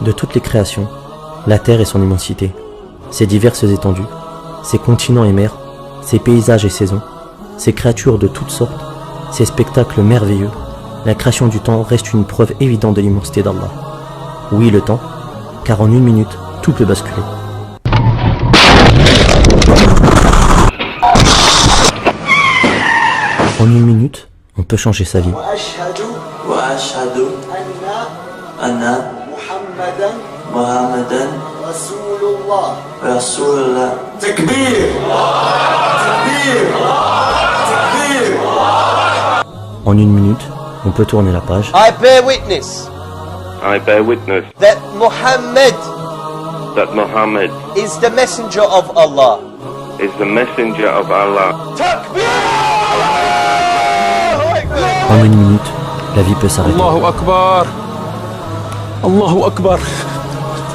De toutes les créations, la terre et son immensité, ses diverses étendues, ses continents et mers, ses paysages et saisons, ses créatures de toutes sortes, ses spectacles merveilleux, la création du temps reste une preuve évidente de l'immensité d'Allah. Oui, le temps, car en une minute, tout peut basculer. En une minute, on peut changer sa vie. En une minute, on peut tourner la page. I bear witness that Muhammad is the messenger of Allah. En une minute, la vie peut s'arrêter. Allahu Akbar. Allahu Akbar.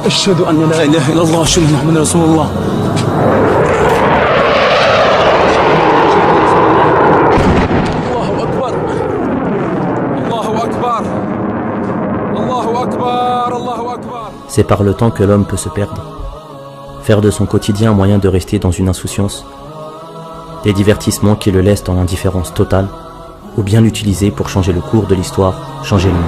Ashhadu an la ilaha illallah, ashhadu anna Muhammadan Rasulullah. Allahu Akbar. Allahu Akbar. Allahu Akbar. Allahu Akbar. C'est par le temps que l'homme peut se perdre. Faire de son quotidien un moyen de rester dans une insouciance. Des divertissements qui le laissent dans l'indifférence totale, ou bien l'utiliser pour changer le cours de l'histoire, changer le monde.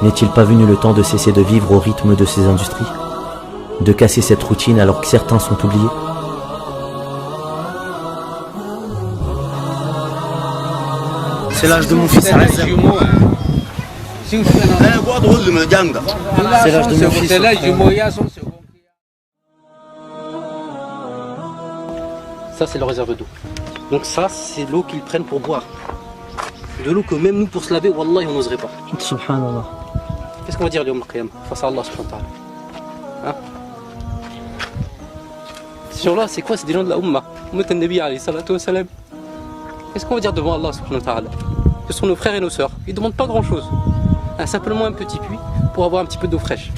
N'est-il pas venu le temps de cesser de vivre au rythme de ces industries? De casser cette routine alors que certains sont oubliés? C'est l'âge de mon fils. C'est l'âge de mon fils. Ça c'est le réserve d'eau. Donc ça c'est l'eau qu'ils prennent pour boire. De l'eau que même nous pour se laver, wallah on n'oserait pas. Subhanallah. Qu'est-ce qu'on va dire Yawm al-Qiyamah face à Allah subhanahu wa ta'ala, hein? Ces gens-là c'est quoi? C'est des gens de la Ummah. Ummat al-Nabi alayhi salatu wa salam. Qu'est-ce qu'on va dire devant Allah subhanahu wa ta'ala? Ce sont nos frères et nos sœurs. Ils ne demandent pas grand-chose. Simplement un petit puits pour avoir un petit peu d'eau fraîche.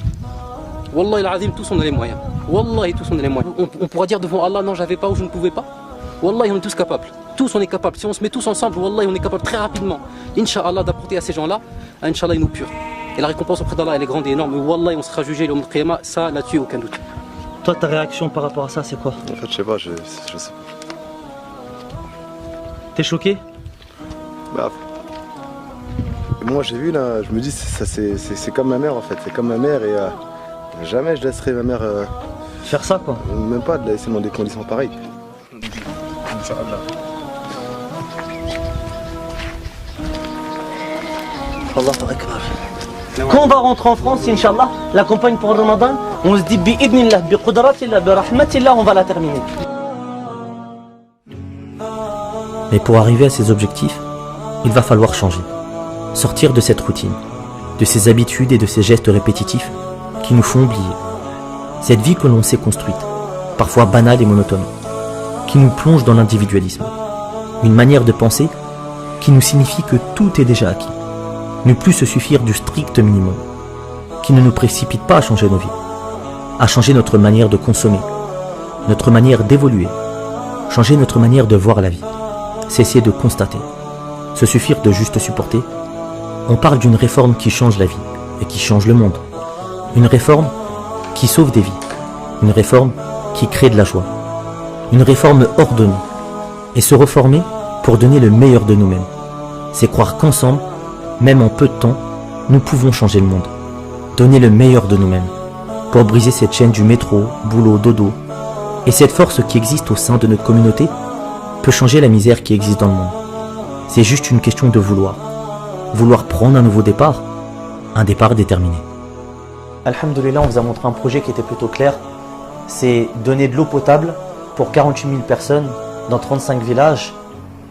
Wallah il-Azim, tous on a les moyens. Wallah, tous on a les moyens. On pourra dire devant Allah, non j'avais pas ou je ne pouvais pas. Wallah, on est tous capables. Tous on est capables. Si on se met tous ensemble, wallah, on est capables très rapidement, Inch'Allah, d'apporter à ces gens-là, Inch'Allah, une eau pure. Et la récompense auprès d'Allah, elle est grande et énorme. Mais wallah, on sera jugé le Qiyamah, ça là-dessus, aucun doute. Toi, ta réaction par rapport à ça, c'est quoi? En fait, je sais pas, je sais pas. T'es choqué? Bah, moi j'ai vu là, je me dis c'est comme ma mère en fait, c'est comme ma mère et jamais je laisserai ma mère faire ça quoi. Même pas de la laisser dans des conditions pareilles. Allahu Akbar. Quand on va rentrer en France, Inch'Allah, la campagne pour le Ramadan, on se dit bi'idnillah, bi'qudratillah, bi'rahmatillah, on va la terminer. Mais pour arriver à ces objectifs, il va falloir changer. Sortir de cette routine, de ces habitudes et de ces gestes répétitifs qui nous font oublier. Cette vie que l'on s'est construite, parfois banale et monotone, qui nous plonge dans l'individualisme. Une manière de penser qui nous signifie que tout est déjà acquis. Ne plus se suffire du strict minimum, qui ne nous précipite pas à changer nos vies, à changer notre manière de consommer, notre manière d'évoluer, changer notre manière de voir la vie, cesser de constater, se suffire de juste supporter. On parle d'une réforme qui change la vie et qui change le monde. Une réforme qui sauve des vies. Une réforme qui crée de la joie. Une réforme ordonnée. Et se reformer pour donner le meilleur de nous-mêmes. C'est croire qu'ensemble, même en peu de temps, nous pouvons changer le monde. Donner le meilleur de nous-mêmes. Pour briser cette chaîne du métro, boulot, dodo. Et cette force qui existe au sein de notre communauté peut changer la misère qui existe dans le monde. C'est juste une question de vouloir. Vouloir prendre un nouveau départ, un départ déterminé. Alhamdoulilah, on vous a montré un projet qui était plutôt clair. C'est donner de l'eau potable pour 48 000 personnes dans 35 villages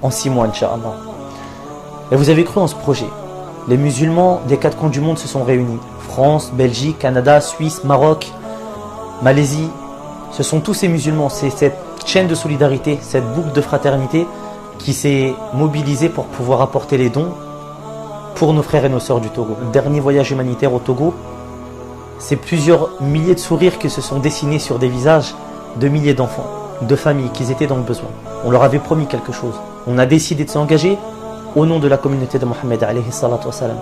en 6 mois, Inch'Allah. Et vous avez cru en ce projet. Les musulmans des 4 coins du monde se sont réunis. France, Belgique, Canada, Suisse, Maroc, Malaisie. Ce sont tous ces musulmans. C'est cette chaîne de solidarité, cette boucle de fraternité qui s'est mobilisée pour pouvoir apporter les dons pour nos frères et nos sœurs du Togo. Le dernier voyage humanitaire au Togo, c'est plusieurs milliers de sourires qui se sont dessinés sur des visages de milliers d'enfants, de familles qui étaient dans le besoin. On leur avait promis quelque chose. on a décidé de s'engager au nom de la communauté de Mohammed alayhi salatu wassalam.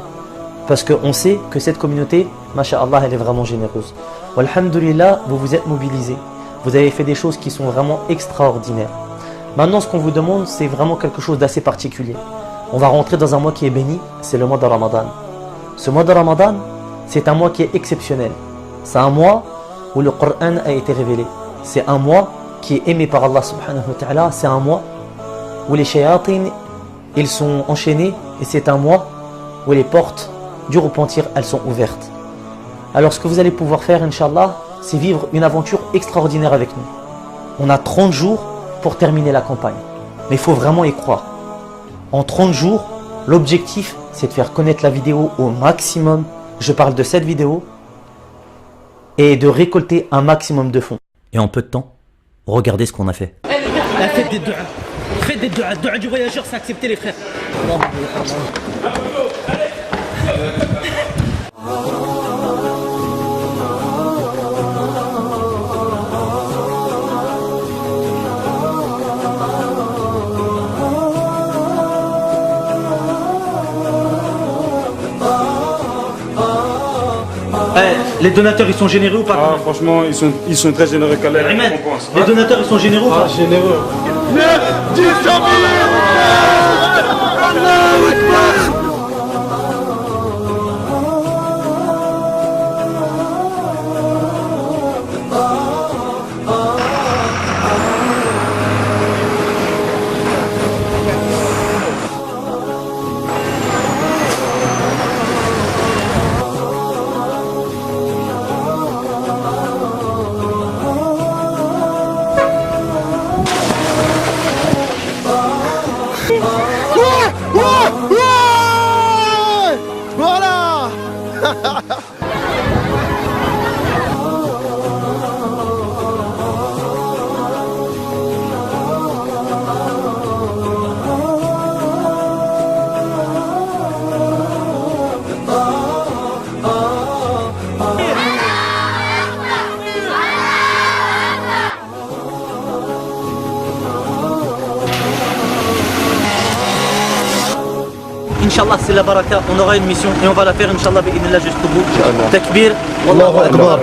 Parce qu'on sait que cette communauté, masha'Allah, elle est vraiment généreuse. Walhamdulillah, vous vous êtes mobilisés. Vous avez fait des choses qui sont vraiment extraordinaires. Maintenant, ce qu'on vous demande, c'est vraiment quelque chose d'assez particulier. On va rentrer dans un mois qui est béni, c'est le mois de Ramadan. Ce mois de Ramadan, c'est un mois qui est exceptionnel. C'est un mois où le Coran a été révélé. C'est un mois qui est aimé par Allah subhanahu wa ta'ala. C'est un mois où les shayatines, ils sont enchaînés. Et c'est un mois où les portes du repentir, elles sont ouvertes. Alors ce que vous allez pouvoir faire, Inch'Allah, c'est vivre une aventure extraordinaire avec nous. On a 30 jours pour terminer la campagne. Mais il faut vraiment y croire. En 30 jours, l'objectif, c'est de faire connaître la vidéo au maximum. Je parle de cette vidéo. Et de récolter un maximum de fonds. Et en peu de temps, regardez ce qu'on a fait. Faites des du'a. Faites des du'a. Du'a du voyageur, c'est accepté les frères. Les donateurs, ils sont généreux ou pas? Ah, franchement, ils sont très généreux quand même. Les donateurs, ils sont généreux ou pas? Généreux. Voilà. Inch'Allah, c'est la baraka. On aura une mission et on va la faire, Inch'Allah, bi'idhnillah, jusqu'au bout. Takbir. Wallahu akbar.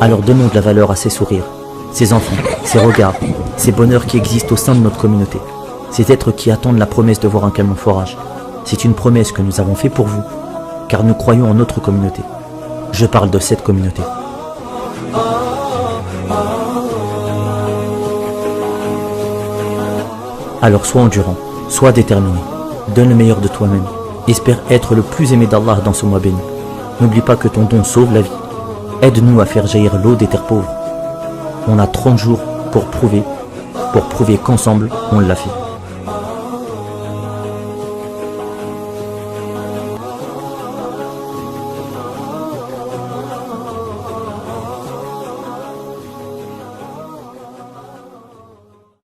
Alors donnons de la valeur à ces sourires, ces enfants, ces regards, ces bonheurs qui existent au sein de notre communauté. Ces êtres qui attendent la promesse de voir un camion forage. C'est une promesse que nous avons faite pour vous, car nous croyons en notre communauté. Je parle de cette communauté. Alors sois endurant, sois déterminé, donne le meilleur de toi-même, espère être le plus aimé d'Allah dans ce mois béni. N'oublie pas que ton don sauve la vie. Aide-nous à faire jaillir l'eau des terres pauvres. On a 30 jours pour prouver qu'ensemble on l'a fait.